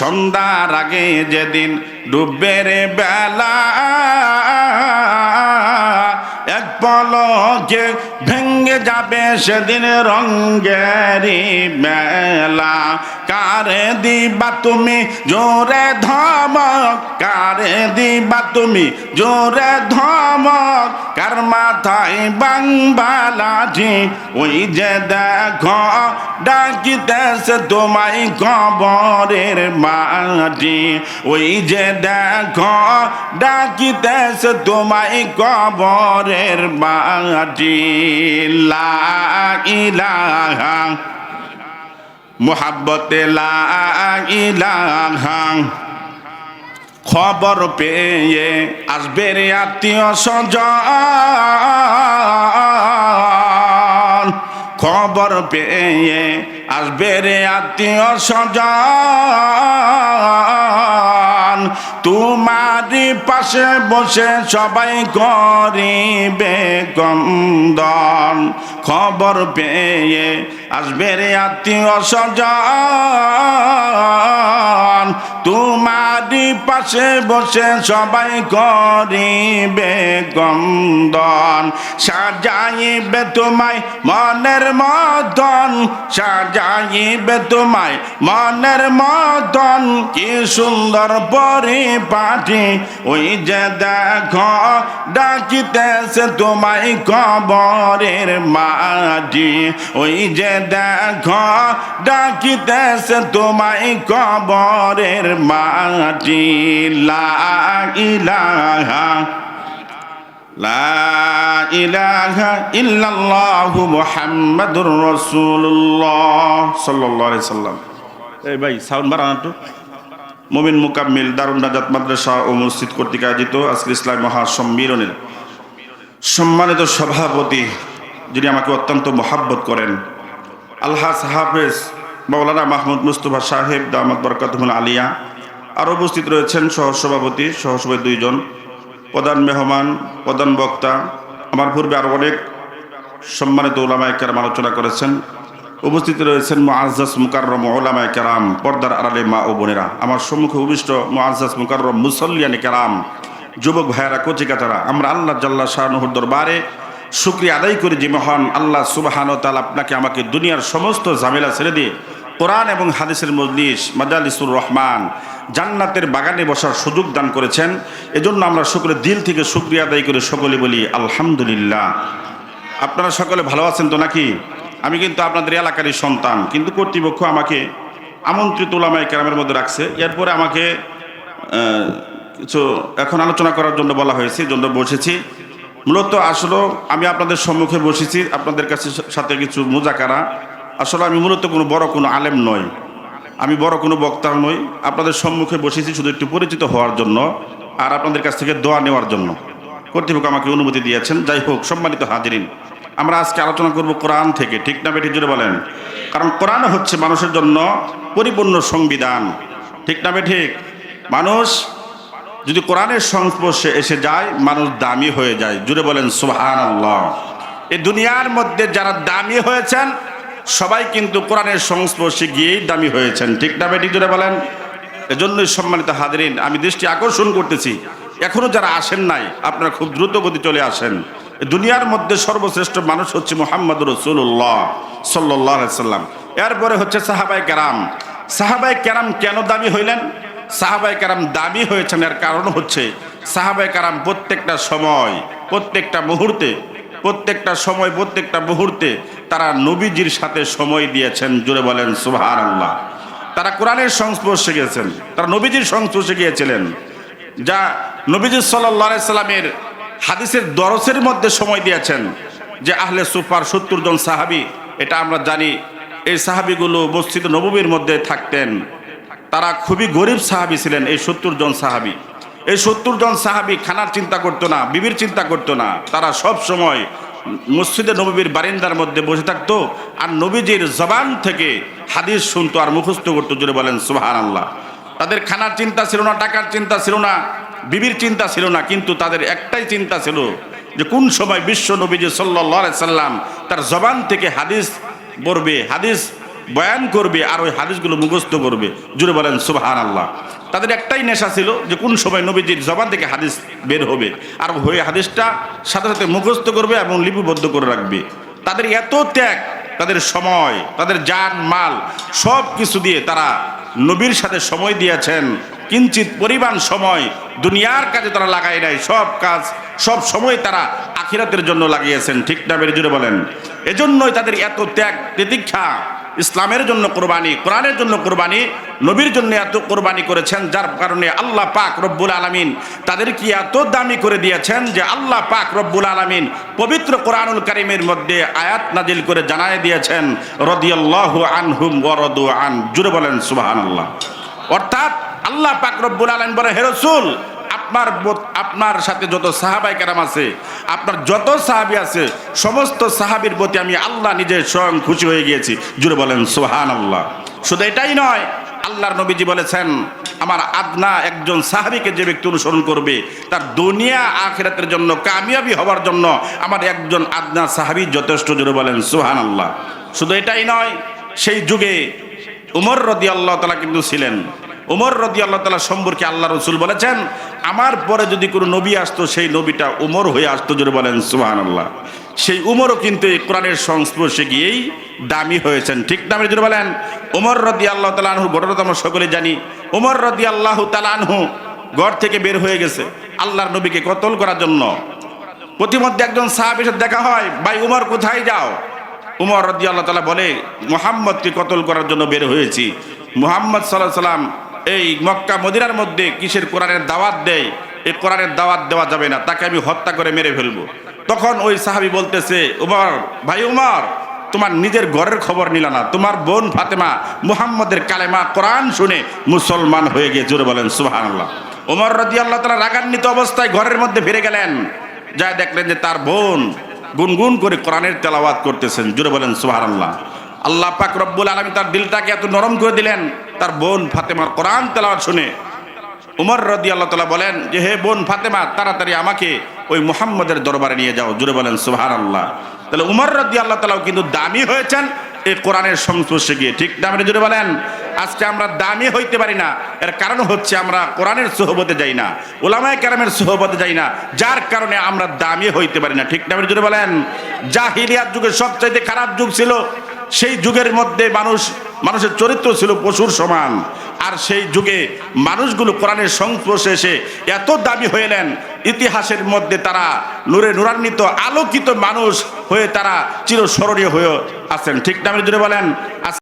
সন্ধ্যার আগে যেদিন ডুববে রে বেলা, এক পলকে ভেঙ্গে যাবে সেদিন রঙ্গেরি মেলা। কারে দিবা তুমি জোরে ধমক, কারে দিবা তুমি জোরে ধমক, কার মাথায় বাংবালাজি ওই যে দেখো ডাকিতেছে তোমায় কবরের মাটি, ওই যে দেখো ডাকিতেছে তোমায় কবরের মাটি। লা ইলাহা মুহাব্বতে লা ইলাহা। খবর পেয়ে আসবে রে আত্মীয় স্বজন, খবর পেয়ে আসবে রে আত্মীয় স্বজন, তোমারই পাশে বসে সবাই করিবে কন্দন। খবর পেয়ে আসবে রে আত্মীয় স্বজন, তোমারই পাশে বসে সবাই করিবে কন্দন। সাজাইবে তোমায় মনের মতন, সাজাইবে তোমায় মনের মতন, কি সুন্দর পরিপাটি, ওই যে দেখো ডাকিতেছে তোমায় কবরের মাটি, ওই যে দেখো ডাকিতেছে তোমায় কবরের মাটি। লা ইলাহা লা ইলাহা ইল্লাল্লাহু মুহাম্মাদুর রাসূলুল্লাহ সাল্লাল্লাহু আলাইহি সাল্লাম। এই ভাই সাউন্ড বাড়ান একটু। মুমিন মুকাম্মিল দারুন নাজাত মাদ্রাসা ও মসজিদ কর্তৃক আয়োজিত আজকের ইসলামী মহাসম্মিলনের সম্মানিত সভাপতি, যিনি আমাকে অত্যন্ত মহাব্বত করেন, আলহাজ হাফেজ মাওলানা মাহমুদ মুস্তফা সাহেব দামাত বরকাতুহুল আলিয়া। আর উপস্থিত রয়েছেন সহসভাপতি, সহসভাপতি দুইজন, প্রধান মেহমান, প্রধান বক্তা। আমার পূর্বে আরও অনেক সম্মানিত উলামায়ে কেরাম আলোচনা করেছেন। উপস্থিত রয়েছেন মুআজ্জাজ মুকাররম উলামায়ে কেরাম, পর্দার আড়ালে মা ও বোনেরা। আমার সম্মুখে উপবিষ্ট মুআজ্জাজ মুকাররম মুসল্লিয়ানে কেরাম, যুবক ভাইয়েরা, কচিকাতারা, আমরা আল্লাহ জাল্লা শানুহুর দরবারে শুকরিয়া আদায় করি যে মহান আল্লাহ সুবহানাহু ওয়া তাআলা আপনাকে আমাকে দুনিয়ার সমস্ত ঝামেলা ছেড়ে দিয়ে কোরআন এবং হাদিসের মজলিস মাজালিসুর রহমান, জান্নাতের বাগানে বসার সুযোগ দান করেছেন। এজন্য আমরা সকলে দিল থেকে শুকরিয়া আদায় করে সকলে বলি আলহামদুলিল্লাহ। আপনারা সকলে ভালো আছেন তো নাকি? আমি কিন্তু আপনাদের এলাকারই সন্তান, কিন্তু কর্তৃপক্ষ আমাকে আমন্ত্রিত উলামায়ে কেরামের মধ্যে রাখছে। এরপরে আমাকে কিছু এখন আলোচনা করার জন্য বলা হয়েছে, জন্য বসেছি। মূলত আসলে আমি আপনাদের সম্মুখে বসেছি আপনাদের কাছে সাথে কিছু মুজাকারা। আসলে আমি মূলত বড় কোনো আলেম নই, আমি বড় কোনো বক্তা নই। আপনাদের সম্মুখে বসেছি শুধু একটু পরিচিত হওয়ার জন্য আর আপনাদের কাছ থেকে দোয়া নেওয়ার জন্য কর্তৃপক্ষ আমাকে অনুমতি দিয়েছেন। যাই হোক, সম্মানিত হাজিরিন, আমরা আজকে আলোচনা করব কোরআন থেকে, ঠিক না বেঠিক জুড়ে বলেন? কারণ কোরআন হচ্ছে মানুষের জন্য পরিপূর্ণ সংবিধান, ঠিক না বেঠিক? মানুষ যদি কোরআনের সংস্পর্শে এসে যায়, মানুষ দামি হয়ে যায়। জুড়ে বলেন সুবহানাল্লাহ। এই দুনিয়ার মধ্যে যারা দামি হয়েছেন সবাই কিন্তু কোরআনের সংস্পর্শে গিয়েই দামি হয়েছেন, ঠিক না বেঠিক জুড়ে বলেন? এজন্যই সম্মানিত হাজিরিন, আমি দৃষ্টি আকর্ষণ করতেছি, এখনো যারা আসেন নাই আপনারা খুব দ্রুত গতি চলে আসেন। দুনিয়ার মধ্যে সর্বশ্রেষ্ঠ মানুষ হচ্ছে মুহাম্মদুর রাসূলুল্লাহ সাল্লাল্লাহু আলাইহি সাল্লাম। এরপরে হচ্ছে সাহাবায়ে কেরাম। সাহাবায়ে কেরাম কেন দামি হইলেন? সাহাবায়ে কেরাম দামি হয়েছেন এর কারণ হচ্ছে সাহাবায়ে কেরাম প্রত্যেকটা সময়, প্রত্যেকটা মুহূর্তে, প্রত্যেকটা সময়, প্রত্যেকটা মুহূর্তে তারা নবীজির সাথে সময় দিয়েছেন। জুড়ে বলেন সুবহানাল্লাহ। তারা কোরআনের সংস্পর্শে গিয়েছেন, তারা নবীজির সংস্পর্শে গিয়েছিলেন, যা নবীজি সাল্লাল্লাহু আলাইহি সাল্লামের হাদিসের দরসের মধ্যে সময় দিয়েছেন। যে আহলে সুফার 70 জন সাহাবী, এটা আমরা জানি। এই সাহাবীগুলো মসজিদ নববীর মধ্যে থাকতেন। তারা খুবই গরিব সাহাবী ছিলেন। এই 70 জন সাহাবী, এই 70 জন সাহাবী খানার চিন্তা করতো না, বিবির চিন্তা করতো না। তারা সব সময় মসজিদে নববীর বারিন্দার মধ্যে বসে থাকতো আর নবীজির জবান থেকে হাদিস শুনতো আর মুখস্থ করতো। জুড়ে বলেন সুবহানাল্লাহ। তাদের খানার চিন্তা ছিল না, টাকার চিন্তা ছিল না, বিবির চিন্তা ছিল না, কিন্তু তাদের একটাই চিন্তা ছিল যে কোন সময় বিশ্ব নবীজি সাল্লাল্লাহু আলাইহি সাল্লাম তার জবান থেকে হাদিস পড়বে, হাদিস বয়ান করবে আর ওই হাদিসগুলো মুখস্থ করবে। জুড়ে বলেন সুবহানাল্লাহ। তাদের একটাই নেশা ছিল যে কোন সময় নবীজির জবান থেকে হাদিস বের হবে আর ওই হাদিসটা সাথে সাথে মুখস্থ করবে এবং লিপিবদ্ধ করে রাখবে। তাদের এত ত্যাগ, তাদের সময়, তাদের জান মাল সব কিছু দিয়ে তারা নবীর সাথে সময় দিয়েছেন। কিঞ্চিত পরিমাণ সময় দুনিয়ার কাজে তারা লাগায় নাই, সব কাজ সব সময় তারা আখিরাতের জন্য লাগিয়েছেন। ঠিক না বের জুড়ে বলেন? এজন্যই তাদের এত ত্যাগ তিতিক্ষা। ইসলামের জন্য কোরবানি, কোরআনের জন্য কোরবানি, নবীর জন্য এত কোরবানি করেছেন, যার কারণে আল্লাহ পাক রব্বুল আলামিন তাদেরকে এত দামি করে দিয়েছেন যে আল্লাহ পাক রব্বুল আলামিন পবিত্র কোরআনুল কারীমের মধ্যে আয়াত নাজিল করে জানায় দিয়েছেন রাদিয়াল্লাহু আনহুম ওয়া রাদু আন। জুড়ে বলেন সুবহানাল্লাহ। অর্থাৎ আল্লাহ পাক রব্বুল আলামিন বলে, হে রাসূল, আপনার সাথে যত সাহাবায়ে কেরাম আছে, আপনার যত সাহাবী আছে, সমস্ত সাহাবীর প্রতি আমি আল্লাহ নিজে স্বয়ং খুশি হয়ে গিয়েছি। জুড়ে বলেন সুবহানাল্লাহ। শুধু এটাই নয়, আল্লাহর নবীজি বলেছেন আমার আদনা একজন সাহাবীকে যে ব্যক্তি অনুসরণ করবে তার দুনিয়া আখিরাতের জন্য কামিয়াবি হওয়ার জন্য আমার একজন আদনা সাহাবী যথেষ্ট। জুড়ে বলেন সুবহানাল্লাহ। শুধু এটাই নয়, সেই যুগে উমর রাদিয়াল্লাহু তাআলা কিন্তু ছিলেন। উমর রাদিয়াল্লাহু তাআলা সম্পর্কে আল্লাহ রাসূল বলেছেন আমার পরে যদি কোনো নবী আসতো সেই নবীটা উমর হয়ে আসতো। জুড়ে বলেন সুবহানাল্লাহ। সেই উমরও কিন্তু এই কোরআনের সংস্পর্শে গিয়েই দামি হয়েছেন। ঠিক না? জুড়ে বলেন। উমর রাদিয়াল্লাহু তাআলা আনহু ঘটনা তো আমরা সকলে জানি। উমর রাদিয়াল্লাহু তাআলা আনহু ঘর থেকে বের হয়ে গেছে আল্লাহর নবীকে কতল করার জন্য। প্রতিমধ্যে একজন সাহাবীর সাথে দেখা হয়, ভাই উমর কোথায় যাও? উমর রাদিয়াল্লাহু তাআলা বলে মুহাম্মদকে কতল করার জন্য বের হয়েছি। মুহাম্মদ সাল্লাল্লাহু আলাইহি সাল্লাম এই মক্কা মদিনার মধ্যে কিসের কোরআনের দাওয়াত দেয়, এই কোরআনের দাওয়াত দেওয়া যাবে না, তাকে আমি হত্যা করে মেরে ফেলবো। তখন ওই সাহাবী বলতেছে, উমর ভাই উমর, তোমার নিজের ঘরের খবর নিলা না, তোমার বোন ফাতেমা মুহাম্মদের কালেমা কোরআন শুনে মুসলমান হয়ে গিয়ে। জোরে বলেন সুবহানাল্লাহ। উমর রাদিয়াল্লাহু তাআলা রাগান্বিত অবস্থায় ঘরের মধ্যে ফিরে গেলেন, যা দেখলেন যে তার বোন গুনগুন করে কোরআনের তেলাওয়াত করতেছেন। জোরে বলেন সুবহানাল্লাহ। আল্লাহ পাক রব্বুল আলামিন তার দিলটাকে এত নরম করে দিলেন, তার বোন ফাতেমার কোরআন তেলাওয়াত শুনে উমর রাদিয়াল্লাহু তাআলা বলেন যে হে বোন ফাতেমা, তাড়াতাড়ি আমাকে ওই মুহাম্মদের দরবারে নিয়ে যাও। জোরে বলেন সুবহানাল্লাহ। তাহলে উমর রাদিয়াল্লাহু তাআলাও কিন্তু দামি হয়েছেন এই কোরআনের সংস্পর্শে গিয়ে। ঠিক না? আপনি জোরে বলেন। আজকে আমরা দামি হইতে পারি না, এর কারণ হচ্ছে আমরা কোরআনের সোহবতে যাই না, উলামায়ে কেরামের সোহবতে যাই না, যার কারণে আমরা দামি হইতে পারি না। ঠিক না? আপনি জোরে বলেন। জাহিলিয়াত যুগের সবচাইতে খারাপ যুগ ছিল। সেই যুগের মধ্যে মানুষের চরিত্র ছিল পশুর সমান। আর সেই যুগে মানুষগুলো কোরআনের সংস্পর্শে এসে এত দামি হইলেন, ইতিহাসের মধ্যে তারা নূরে নূরান্বিত আলোকিত মানুষ হয়ে তারা চিরস্মরণীয় হয়ে আছেন। ঠিক না? আপনি জুড়ে বলেন।